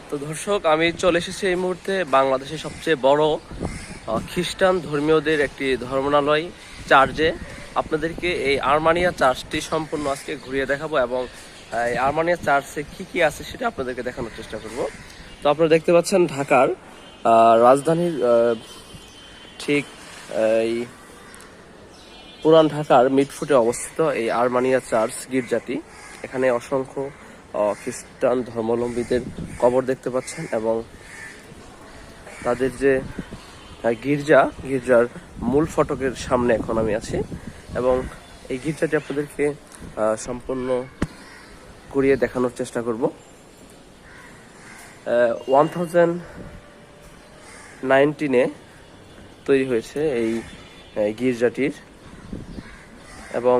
তো দর্শক, আমি চলে এসেছি এই মুহূর্তে বাংলাদেশের সবচেয়ে বড় খ্রিস্টান ধর্মীয়দের একটি ধর্মণালয় চার্চে। আপনাদেরকে এই আর্মানিয়া চার্চটি সম্পূর্ণ আজকে ঘুরিয়ে দেখাবো এবং এই আর্মানিয়া চার্চে কি কি আছে সেটা আপনাদেরকে দেখানোর চেষ্টা করব। তো আপনারা দেখতে পাচ্ছেন ঢাকার রাজধানীর ঠিক এই পুরান ঢাকার মিডফুটে অবস্থিত এই আর্মানিয়া চার্চ গির্জাটি। এখানে অসংখ্য খ্রিস্টান ধর্মাবলম্বীদের কবর দেখতে পাচ্ছেন এবং তাদের যে গির্জার মূল ফটকের সামনে এখন আমি আছি এবং এই গির্জাটি আপনাদেরকে সম্পূর্ণ ঘুরিয়ে দেখানোর চেষ্টা করব। 1019 তৈরি হয়েছে এই গির্জাটির এবং